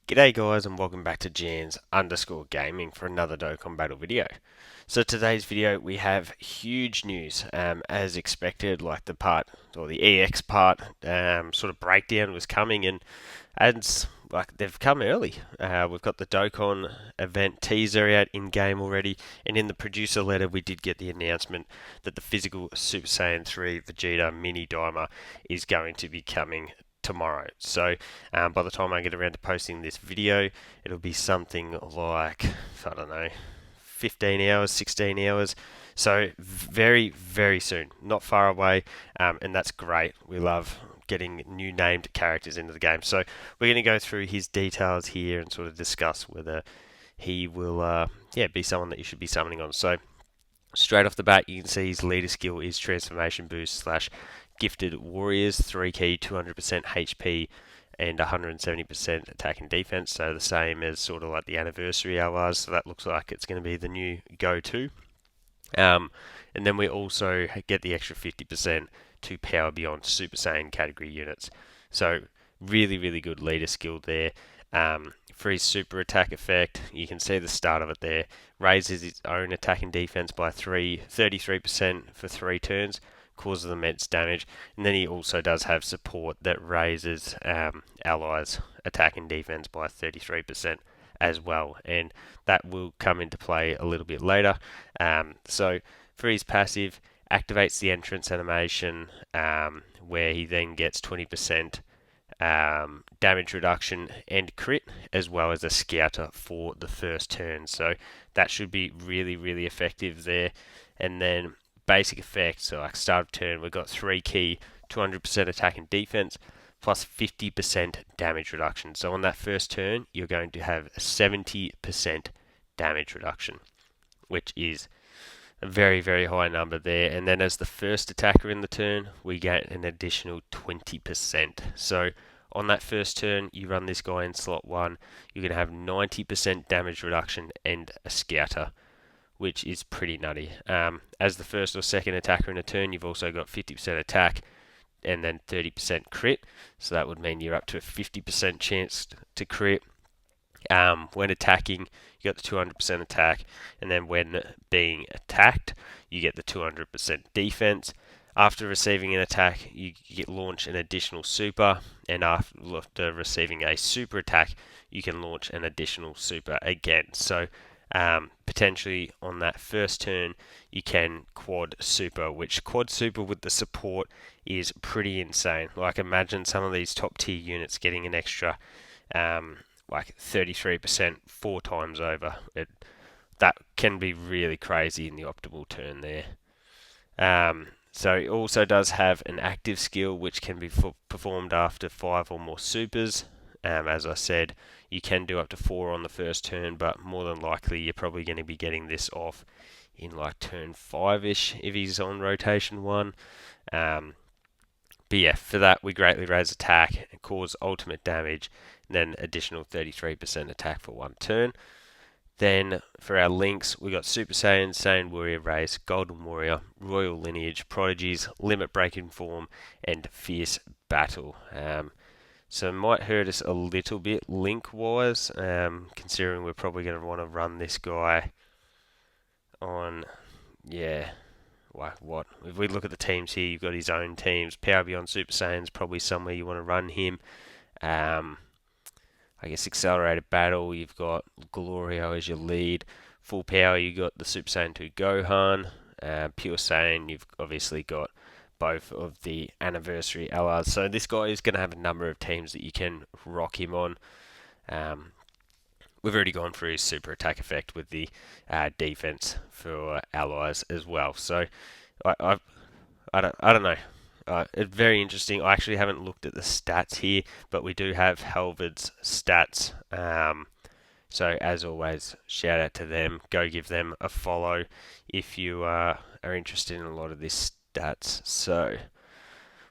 G'day guys and welcome back to Jans_Gaming for another Dokkan Battle video. So today's video we have huge news as expected, like the part or the EX part sort of breakdown was coming and like they've come early. We've got the Dokkan event teaser out in game already, and in the producer letter we did get the announcement that the physical Super Saiyan 3 Vegeta mini Daima is going to be coming tomorrow. So by the time I get around to posting this video, it'll be something like, I don't know, 15 hours, 16 hours. So very, very soon, not far away, and that's great. We love getting new named characters into the game. So we're going to go through his details here and sort of discuss whether he will, be someone that you should be summoning on. So straight off the bat, you can see his leader skill is Transformation Boost slash Gifted Warriors, 3 key, 200% HP, and 170% attack and defense. So the same as sort of like the anniversary hours. So that looks like it's going to be the new go-to. And then we also get the extra 50% to power beyond Super Saiyan category units. So really, really good leader skill there. For his super attack effect, you can see the start of it there. Raises its own attack and defense by 33% for 3 turns, causes immense damage, and then he also does have support that raises allies' attack and defense by 33% as well, and that will come into play a little bit later. So for his passive, activates the entrance animation, where he then gets 20% damage reduction and crit, as well as a scouter for the first turn. So that should be really, really effective there. And then basic effects, so like start of turn, we've got 3 key, 200% attack and defense, plus 50% damage reduction. So on that first turn, you're going to have a 70% damage reduction, which is a very, very high number there. And then as the first attacker in the turn, we get an additional 20%. So on that first turn, you run this guy in slot 1, you're going to have 90% damage reduction and a scouter, which is pretty nutty. As the first or second attacker in a turn, you've also got 50% attack and then 30% crit. So that would mean you're up to a 50% chance to crit. When attacking, you get the 200% attack, and then when being attacked, you get the 200% defense. After receiving an attack, you launch an additional super, and after receiving a super attack, you can launch an additional super again. So potentially on that first turn, you can quad super, which quad super with the support is pretty insane. Like imagine some of these top tier units getting an extra like 33% 4 times over. That can be really crazy in the optimal turn there. So it also does have an active skill which can be performed after 5 or more supers. As I said, you can do up to 4 on the first turn, but more than likely you're probably going to be getting this off in like turn 5-ish if he's on rotation 1. But yeah, for that we greatly raise attack and cause ultimate damage, and then additional 33% attack for 1 turn. Then for our links, we got Super Saiyan, Saiyan Warrior Race, Golden Warrior, Royal Lineage, Prodigies, Limit Breaking Form, and Fierce Battle. So it might hurt us a little bit link-wise, considering we're probably going to want to run this guy on, what? If we look at the teams here, you've got his own teams. Power Beyond Super Saiyan's probably somewhere you want to run him. I guess Accelerated Battle, you've got Glorio as your lead. Full Power, you've got the Super Saiyan 2 Gohan. Pure Saiyan, you've obviously got both of the anniversary LRs. So this guy is going to have a number of teams that you can rock him on. We've already gone through his super attack effect with the defense for allies as well. So I don't know. It's very interesting. I actually haven't looked at the stats here, but we do have Halvard's stats. So as always, shout out to them. Go give them a follow if you are interested in a lot of this stats. So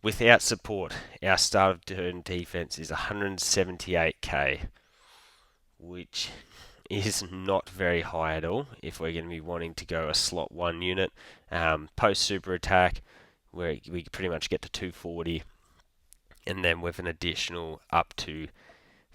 without support, our start of turn defense is 178k, which is not very high at all if we're going to be wanting to go a slot 1 unit. Post super attack, where we pretty much get to 240, and then with an additional up to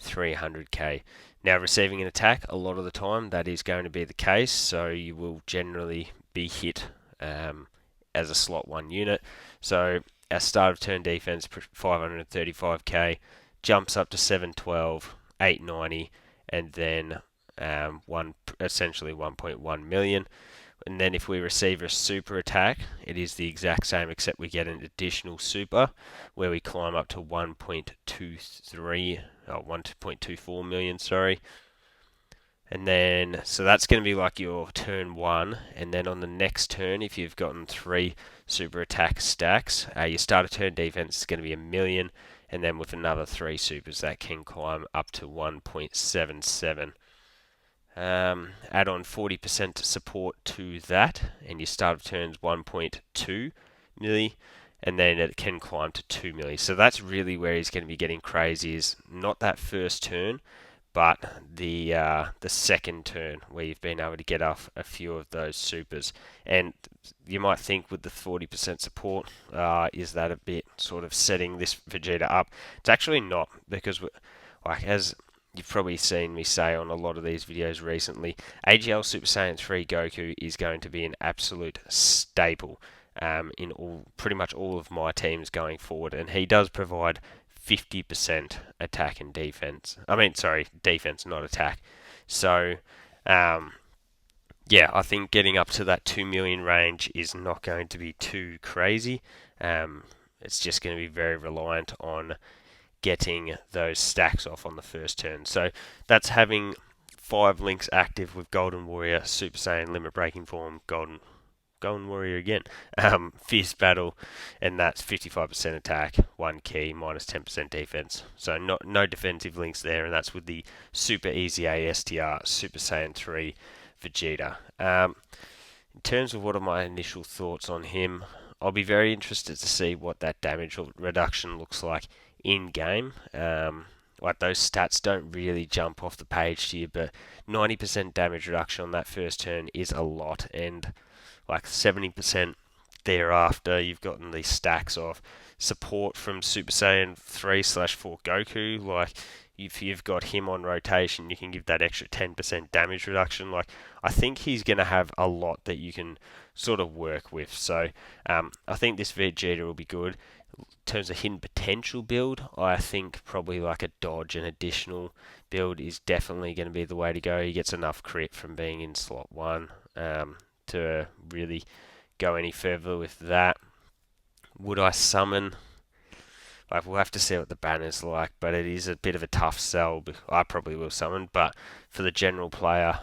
300k. Now, receiving an attack, a lot of the time that is going to be the case, so you will generally be hit as a slot 1 unit. So our start of turn defense 535k jumps up to 712, 890, and then essentially 1.1 million. And then if we receive a super attack, it is the exact same, except we get an additional super where we climb up to 1.24 million, sorry. And then, so that's going to be like your turn 1, and then on the next turn, if you've gotten 3 super attack stacks, your start of turn defense is going to be 1 million, and then with another 3 supers, that can climb up to 1.77. Add on 40% support to that, and your start of turns 1.2 milli, and then it can climb to 2 milli. So that's really where he's going to be getting crazy, is not that first turn, but the second turn where you've been able to get off a few of those supers. And you might think with the 40% support, is that a bit sort of setting this Vegeta up? It's actually not, because like as you've probably seen me say on a lot of these videos recently, AGL Super Saiyan 3 Goku is going to be an absolute staple in pretty much all of my teams going forward, and he does provide 50% attack and defense. Defense, not attack. So, yeah, I think getting up to that 2 million range is not going to be too crazy. It's just going to be very reliant on getting those stacks off on the first turn. So that's having 5 links active with Golden Warrior, Super Saiyan, Limit Breaking Form, Golden Warrior again, Fierce Battle, and that's 55% attack, 1 key, minus 10% defense. So no defensive links there, and that's with the Super EZA STR Super Saiyan 3 Vegeta. In terms of what are my initial thoughts on him, I'll be very interested to see what that damage reduction looks like in game. Like those stats don't really jump off the page to you, but 90% damage reduction on that first turn is a lot, and like 70% thereafter, you've gotten these stacks of support from Super Saiyan 3/4 Goku. Like, if you've got him on rotation, you can give that extra 10% damage reduction. Like, I think he's going to have a lot that you can sort of work with. So, I think this Vegeta will be good. In terms of hidden potential build, I think probably like a dodge and additional build is definitely going to be the way to go. He gets enough crit from being in slot 1 to really go any further with that. Would I summon? Like, we'll have to see what the banner's like, but it is a bit of a tough sell. I probably will summon, but for the general player,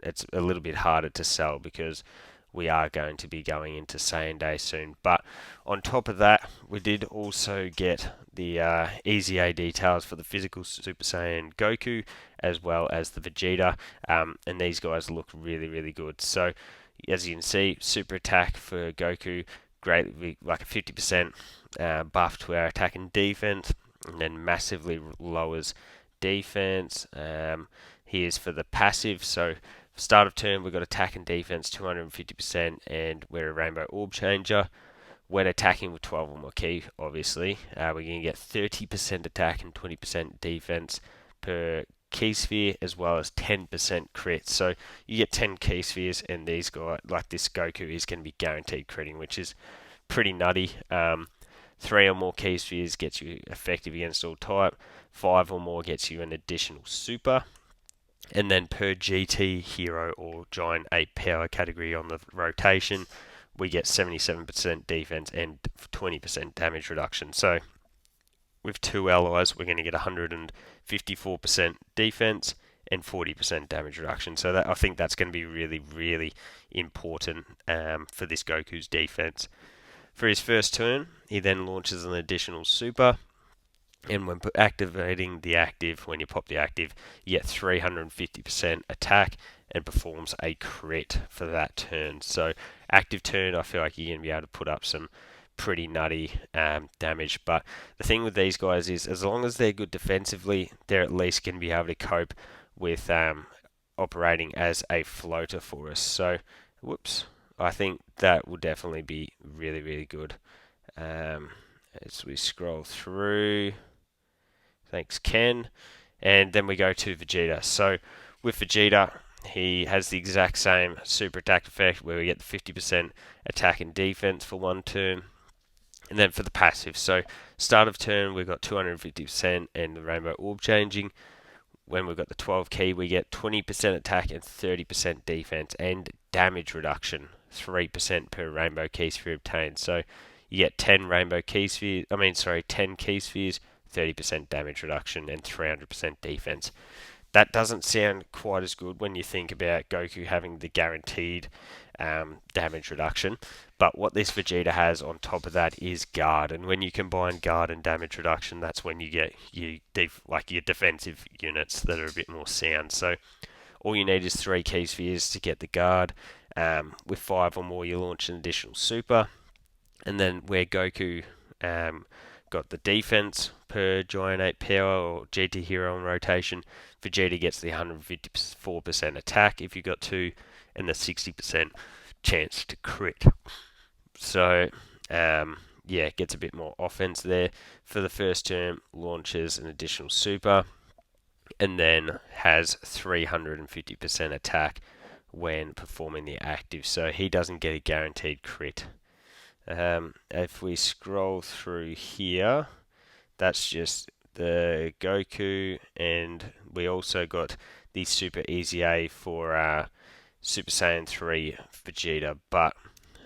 it's a little bit harder to sell because we are going to be going into Saiyan Day soon. But on top of that, we did also get the EZA details for the physical Super Saiyan Goku as well as the Vegeta, and these guys look really, really good. So, as you can see, super attack for Goku, greatly like a 50% buff to our attack and defense, and then massively lowers defense. Here's for the passive, so start of turn, we've got attack and defense 250%, and we're a rainbow orb changer. When attacking with 12 or more key, obviously, we're going to get 30% attack and 20% defense per key sphere, as well as 10% crit. So you get 10 key spheres, and these guys, like this Goku, is going to be guaranteed critting, which is pretty nutty. 3 or more key spheres gets you effective against all type. 5 or more gets you an additional super. And then per GT, Hero, or Giant 8 power category on the rotation, we get 77% defense and 20% damage reduction. So with 2 allies, we're going to get 154% defense and 40% damage reduction. So I think that's going to be really, really important for this Goku's defense. For his first turn, he then launches an additional super. And when activating the active, when you pop the active, you get 350% attack and performs a crit for that turn. So active turn, I feel like you're going to be able to put up some pretty nutty damage. But the thing with these guys is, as long as they're good defensively, they're at least going to be able to cope with operating as a floater for us. So, I think that will definitely be really, really good. As we scroll through, Thanks, Ken. And then we go to Vegeta. So with Vegeta, he has the exact same super attack effect where we get the 50% attack and defense for one turn. And then for the passive, so start of turn we've got 250% and the rainbow orb changing. When we've got the 12 key, we get 20% attack and 30% defense and damage reduction, 3% per rainbow key sphere obtained. So you get 10 rainbow key spheres, 10 key spheres, 30% damage reduction and 300% defense. That doesn't sound quite as good when you think about Goku having the guaranteed damage reduction. But what this Vegeta has on top of that is guard, and when you combine guard and damage reduction, that's when you get your defensive units that are a bit more sound. So all you need is 3 key spheres to get the guard. With 5 or more, you launch an additional super, and then where Goku got the defense per Giant 8 power or GT Hero on rotation, Vegeta gets the 154% attack if you got 2, and the 60% chance to crit. So, it gets a bit more offense there. For the first turn, launches an additional super, and then has 350% attack when performing the active. So he doesn't get a guaranteed crit. If we scroll through here, that's just the Goku, and we also got the Super EZA for Super Saiyan 3 Vegeta, but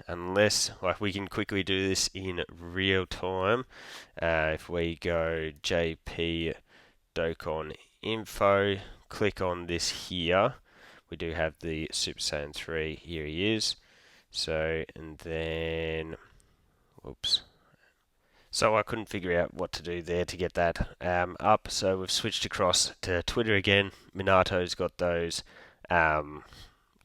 unless we can quickly do this in real time, if we go JP Dokkan info, click on this here, we do have the Super Saiyan 3, here he is. So, and then, whoops. So I couldn't figure out what to do there to get that up. So we've switched across to Twitter again. Minato's got those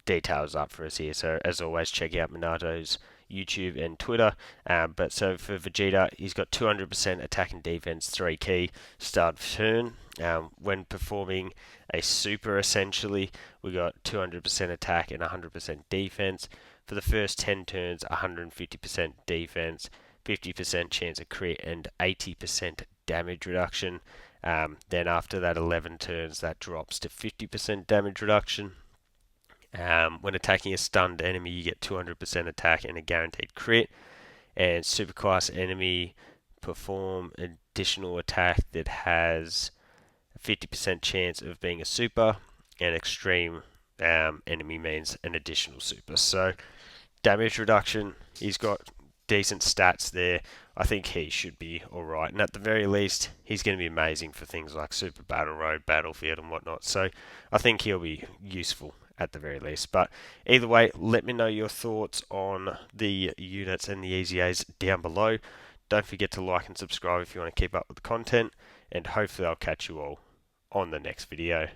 details up for us here. So as always, check out Minato's YouTube and Twitter. But so for Vegeta, he's got 200% attack and defense, 3 key, start of turn. When performing a super, essentially, we got 200% attack and 100% defense. For the first 10 turns, 150% defense, 50% chance of crit, and 80% damage reduction. Then after that 11 turns, that drops to 50% damage reduction. When attacking a stunned enemy, you get 200% attack and a guaranteed crit. And superclass enemy perform additional attack that has a 50% chance of being a super, and extreme enemy means an additional super. So damage reduction, he's got decent stats there. I think he should be alright, and at the very least, he's going to be amazing for things like Super Battle Road, Battlefield, and whatnot. So I think he'll be useful at the very least. But either way, let me know your thoughts on the units and the EZAs down below. Don't forget to like and subscribe if you want to keep up with the content, and hopefully I'll catch you all on the next video.